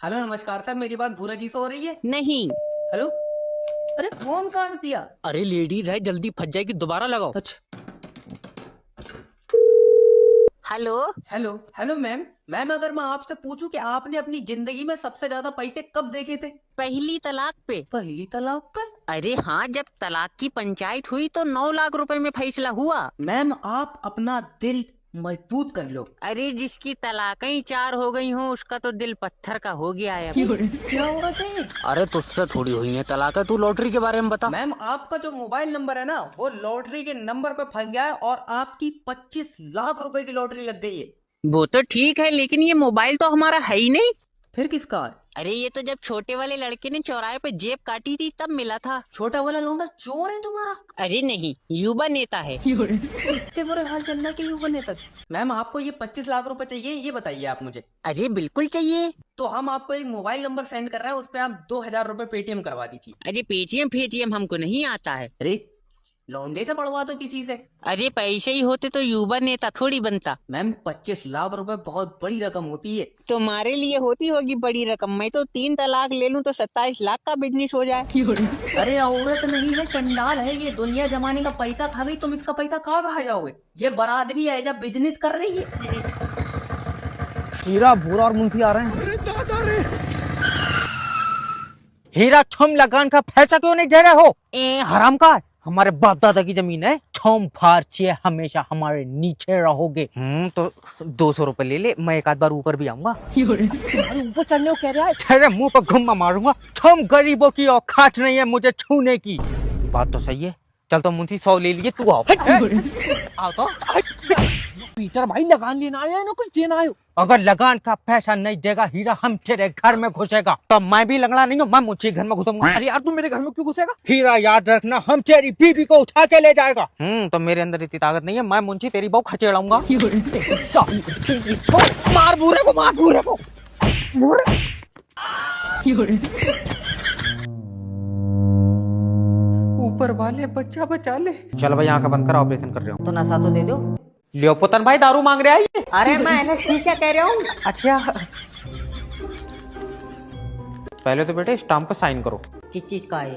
Hello नमस्कार sir, मेरी बात भूरा जी से हो रही है? नहीं। हेलो। अरे फोन काट दिया। अरे लेडीज है, जल्दी फंस जाएगी, दोबारा लगाओ। अच्छा। Hello. Hello hello ma'am. Ma'am अगर मैं आपसे पूछूं कि आपने अपनी जिंदगी में सबसे ज्यादा पैसे कब देखे थे? पहली तलाक पे। पहली तलाक पर? अरे हाँ, जब तलाक की पंचायत हुई तो 9 लाख रुपए में फैसला हुआ। मैम आप अपना दिल मजबूत कर लो। अरे जिसकी तलाकें 4 हो गई हो उसका तो दिल पत्थर का हो गया है अब। क्या हो रहा है? अरे तुझसे थोड़ी हुई है तलाक, तू लॉटरी के बारे में बता। मैम आपका जो मोबाइल नंबर है ना, वो लॉटरी के नंबर पे फंस गया है और आपकी 25 लाख रुपए की लॉटरी लग गई है। वो तो ठीक है, लेकिन ये मोबाइल तो हमारा है ही नहीं। फिर किसका है? अरे ये तो जब छोटे वाले लड़के ने चौराहे पे जेब काटी थी तब मिला था। छोटा वाला लौंडा चोर है तुम्हारा? अरे नहीं, युवा नेता है। इतने बुरे हाल चलना के युवा नेता। मैम आपको ये 25 लाख रुपए चाहिए, ये बताइए आप मुझे। अरे बिल्कुल चाहिए। तो हम आपको एक मोबाइल नंबर सेंड कर रहे हैं, उस पे आप 2000 रुपए पेटीएम करवा दीजिए। अरे पेटीएम फेटीएम हमको नहीं आता है। अरे लौंडे से पड़वा दो किसी से। अरे पैसे ही होते तो युवा नेता थोड़ी बनता। मैम 25 लाख रुपए बहुत बड़ी रकम होती है। तुम्हारे लिए होती होगी बड़ी रकम, मैं तो 3 तलाक ले लूं तो 27 लाख का बिजनेस हो जाए। अरे औरत नहीं है, चंडाल है ये। दुनिया जमाने का पैसा खा गई, तुम इसका पैसा कहाँ खा जाओगे? ये बारात भी है जब बिजनेस कर रही है। हीरा भूरा और मुंशी आ रहे हैं। हीरा छम लगान का पैसा क्यों नहीं दे रहे हो? हराम का हमारे बाप दादा की जमीन है। छम फार्चिए हमेशा हमारे नीचे रहोगे। तो 200 रुपए ले ले, मैं एक आध बार ऊपर भी आऊंगा। तुम्हारे ऊपर चढ़ने को कह रहा है? तेरे मुंह पर घुम्मा मारूंगा। छम गरीबों की औकात नहीं है मुझे छूने की। बात तो सही है। चल तो मुंशी 100 ले लिए, तू आओ। आओ तो। पीटर भाई लगान लेना आया है ना, कुछ देना आयो। अगर लगान का पैसा नहीं देगा हीरा, हम तेरे घर में घुसेगा। तो मैं भी लंगड़ा नहीं हूँ, मैं मुझे घर में घुसूंगा। अरे यार तू मेरे घर में क्यों घुसेगा? हीरा याद रखना, हम तेरी बीबी को उठा के ले जाएगा। तो मेरे अंदर इतनी ताकत नहीं है, मैं मुंशी तेरी बहू खचेड़ाऊंगा। मार बूढ़े को, मार बूढ़े को। ऊपर वाले बच्चा बचा ले। चल भाई आंखें बंद कर, ऑपरेशन कर रहे हो। तो नशा तो दे दो। लियो पुतन भाई, दारू मांग रहा है ये। अरे मैं एनेस्थीसिया कह रहा हूँ। अच्छा पहले तो बेटे स्टाम्प पे साइन करो। किस चीज का है?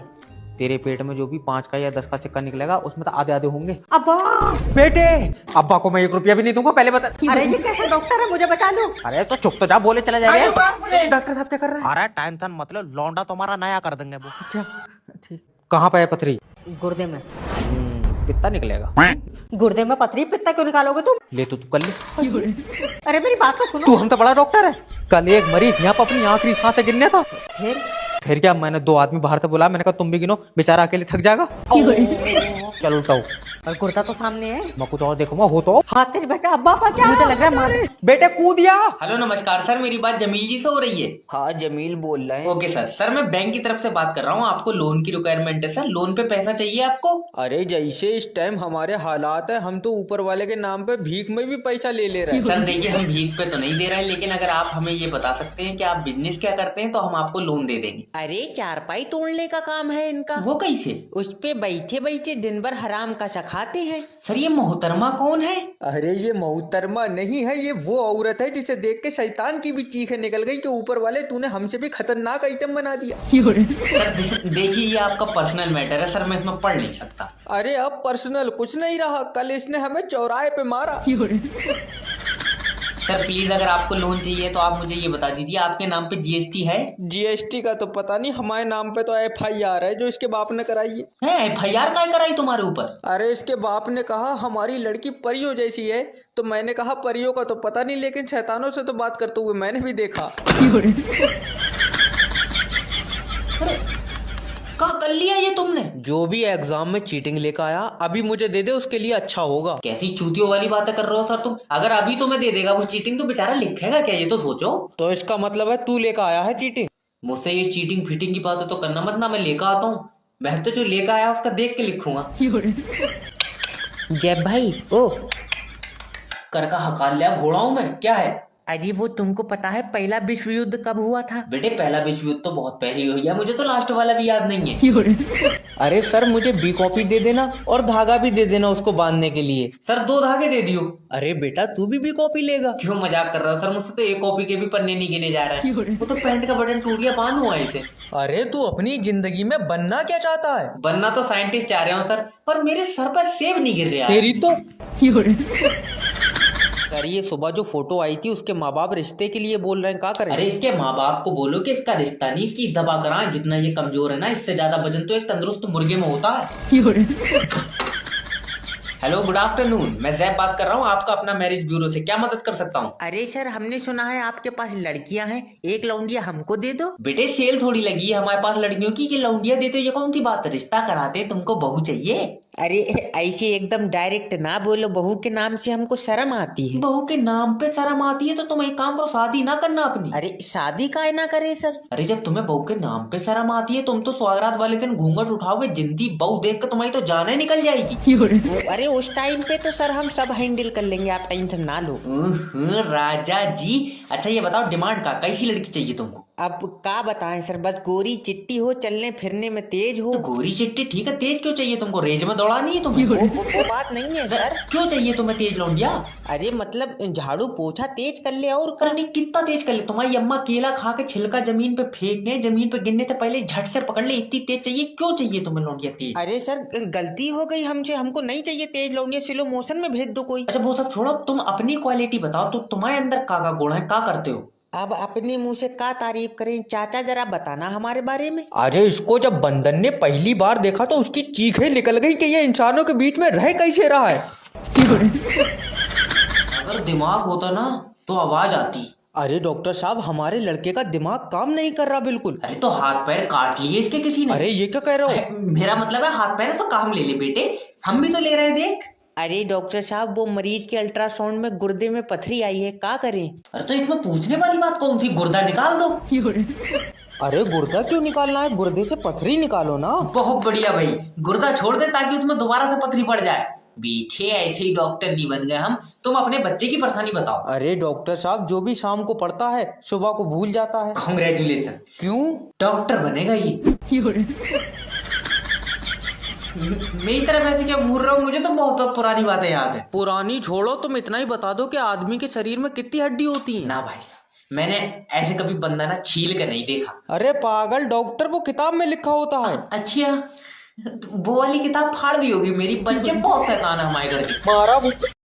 तेरे पेट में जो भी 5 का या 10 का सिक्का निकलेगा उसमें तो आधे आधे होंगे। अब्बा। बेटे अब्बा को मैं 1 रुपया भी नहीं दूंगा, पहले बता। अरे ये कैसा डॉक्टर है, मुझे बचा लो। अरे तो चुप तो जा, बोले चला जाएगा। डॉक्टर साहब क्या कर रहे हैं? अरे टेंशन मतलब लौंडा तुम्हारा नया कर देंगे वो। अच्छा ठीक। कहाँ पे है पथरी? गुर्दे में। पित्ता निकलेगा। गुर्दे में पथरी, पित्ता क्यों निकालोगे तुम? ले तू कर ले। अरे मेरी बात तो सुनो। तू हम तो बड़ा डॉक्टर है। कल एक मरीज यहाँ पर अपनी आखिरी सांसें गिनने था। फिर क्या, मैंने 2 आदमी बाहर से बुला, मैंने कहा तुम भी गिनो, बेचारा अकेले थक जाएगा। चल उठाओ। और गुर्दा तो सामने है। मैं कुछ और देखूंगा हो तो। हाथ तेरे बेटा, अब्बा बचा। मुझे लग रहा है मार। बेटे कूदिया। हेलो नमस्कार सर, मेरी बात जमील जी से हो रही है? हाँ जमील बोल रहे हैं। Okay sir. सर मैं बैंक की तरफ से बात कर रहा हूँ, आपको लोन की रिक्वायरमेंट है सर। लोन पे पैसा चाहिए आपको? अरे जैसे इस टाइम हमारे हालात है, हम तो ऊपर वाले के नाम पे भीख में भी पैसा ले ले रहे हैं। सर देखिए, हम भीख पे तो नहीं दे रहे हैं, लेकिन अगर आप हमें ये बता सकते हैं कि आप बिजनेस क्या करते हैं तो हम आपको लोन दे देंगे। अरे चारपाई तोड़ने का काम है इनका। वो कैसे? उस पे बैठे बैठे दिन भर हराम का खाते हैं। सर ये मोहतरमा कौन है? अरे ये मोहतरमा नहीं है, ये वो औरत है जिसे देख के शैतान की भी चीखें निकल गई कि ऊपर वाले तूने हमसे भी खतरनाक आइटम बना दिया। सर देखिए, ये आपका पर्सनल मैटर है सर, मैं इसमें पढ़ नहीं सकता। अरे अब पर्सनल कुछ नहीं रहा, कल इसने हमें चौराहे पे मारा। सर प्लीज, अगर आपको लोन चाहिए तो आप मुझे ये बता दीजिए, आपके नाम पे जीएसटी है? जीएसटी का तो पता नहीं, हमारे नाम पे तो FIR है जो इसके बाप ने कराई है। FIR काय कराई तुम्हारे ऊपर? अरे इसके बाप ने कहा हमारी लड़की परियों जैसी है, तो मैंने कहा परियों का तो पता नहीं, लेकिन शैतानों से तो बात करते हुए मैंने भी देखा। कहाँ कर लिया ये तुमने? जो भी एग्जाम में चीटिंग लेकर आया अभी मुझे दे दे, उसके लिए अच्छा होगा। कैसी चूतियों वाली बातें कर रहे हो सर तुम? अगर अभी तुम्हें दे देगा वो चीटिंग तो बेचारा लिखेगा क्या, ये तो सोचो। तो इसका मतलब है तू लेकर आया है चीटिंग? मुझसे ये चीटिंग फिटिंग की बातें तो करना मत ना, मैं लेकर आता हूँ। मैं तो जो लेकर आया उसका देख के लिखूंगा। जय भाई ओ कर का हकार लिया घोड़ा हूं मैं, क्या है? अजी वो तुमको पता है पहला विश्व युद्ध कब हुआ था? बेटे पहला विश्व युद्ध तो बहुत पहले ही हो गया, मुझे तो लास्ट वाला भी याद नहीं है। अरे सर मुझे बी कॉपी दे देना और धागा भी दे देना उसको बांधने के लिए। सर 2 धागे दे दियो। अरे बेटा तू भी बी कॉपी लेगा? क्यों मजाक कर रहा हो सर, मुझसे तो एक कॉपी के भी पन्ने नहीं गिने जा रहे हैं। वो तो पैंट का बटन टूट गया, बांधूं इसे। अरे तू अपनी जिंदगी में बनना क्या चाहता है? बनना तो साइंटिस्ट चाह रहे हो सर, पर मेरे सर पर सेब नहीं गिर रहा। तेरी तो सर ये सुबह जो फोटो आई थी उसके माँ बाप रिश्ते के लिए बोल रहे हैं, क्या करें? अरे इसके माँ बाप को बोलो कि इसका रिश्ता नहीं, इसकी दबा कराएं। जितना ये कमजोर है ना, इससे ज्यादा वजन तो एक तंदुरुस्त मुर्गे में होता है। हेलो गुड आफ्टरनून, मैं जैब बात कर रहा हूँ आपका अपना मैरिज ब्यूरो से, क्या मदद कर सकता हूँ? अरे सर हमने सुना है आपके पास लड़कियां हैं, एक लौंडिया हमको दे दो। बेटे सेल थोड़ी लगी है हमारे पास लड़कियों की कि लौंडिया देते हो, ये कौन सी बात है? रिश्ता कराते हैं, तुमको बहू चाहिए? अरे ऐसे एकदम डायरेक्ट ना बोलो, बहू के नाम से हमको शर्म आती है। बहू के नाम पे शर्म आती है तो तुम एक काम करो, शादी ना करना अपनी। अरे शादी काहे ना करे सर? अरे जब तुम्हें बहू के नाम पे शर्म आती है, तुम तो सौगात वाले दिन घूंघट उठाओगे, जिंदी बहू देख कर तुम्हारी तो जान ही निकल जाएगी। अरे उस टाइम पे तो सर हम सब हैंडल कर लेंगे, आप टेंशन ना लो। राजा जी, अच्छा ये बताओ डिमांड का कैसी लड़की चाहिए तुमको? अब क्या बताएं सर, बस गोरी चिट्टी हो, चलने फिरने में तेज हो। तो गोरी चिट्टी ठीक है, तेज क्यों चाहिए तुमको? रेंज में दौड़ानी है तुम्हें? वो बात नहीं है सर। क्यों चाहिए तुम्हें तेज लौंडिया? अरे मतलब झाड़ू पोछा तेज कर ले और कर। करने कितना तेज कर ले? तुम्हारी अम्मा केला खा के छिलका जमीन पे फेंकने, जमीन पे गिरने से पहले झट से पकड़ ले, इतनी तेज चाहिए? क्यों चाहिए तुम्हें लौंडिया तेज? अरे सर गलती हो गई हमसे, हमको नहीं चाहिए तेज लौंडिया, स्लो मोशन में भेज दो कोई। अच्छा वो सब छोड़ो, तुम अपनी क्वालिटी बताओ, तो तुम्हारे अंदर का गुण है, क्या करते हो? अब अपने मुंह से क्या तारीफ करें चाचा, जरा बताना हमारे बारे में। अरे इसको जब बंदर ने पहली बार देखा तो उसकी चीखें निकल गई कि ये इंसानों के बीच में रह कैसे रहा है। अगर दिमाग होता ना तो आवाज आती। अरे डॉक्टर साहब हमारे लड़के का दिमाग काम नहीं कर रहा बिल्कुल। अरे तो हाथ पैर काट लिए इसके किसी ने। अरे ये क्या कह रहे हो? मेरा मतलब है हाथ पैर तो काम ले ले बेटे, हम भी तो ले रहे हैं, देख। अरे डॉक्टर साहब वो मरीज के अल्ट्रासाउंड में गुर्दे में पथरी आई है, क्या करें? अरे तो इसमें पूछने वाली बात कौन सी? गुर्दा निकाल दो। अरे गुर्दा क्यों निकालना है? गुर्दे से पथरी निकालो ना। बहुत बढ़िया भाई, गुर्दा छोड़ दे ताकि उसमें दोबारा से पथरी पड़ जाए। बेटे ऐसे ही डॉक्टर नहीं बन गए हम। तुम अपने बच्चे की परेशानी बताओ। अरे डॉक्टर साहब जो भी शाम को पढ़ता है सुबह को भूल जाता है। कांग्रेचुलेशन। क्यों? डॉक्टर बनेगा ये। मेरी तरफ ऐसे क्या घूर रहा हूँ? मुझे तो बहुत पुरानी बातें याद है। पुरानी छोड़ो, तुम इतना ही बता दो कि आदमी के शरीर में कितनी हड्डी होती है। ना भाई, मैंने ऐसे कभी बंदा ना छील कर नहीं देखा। अरे पागल डॉक्टर, वो किताब में लिखा होता है। अच्छा, वो वाली किताब फाड़ दी होगी मेरी। बच्चे बहुत शैतान है हमारे घर के। मारा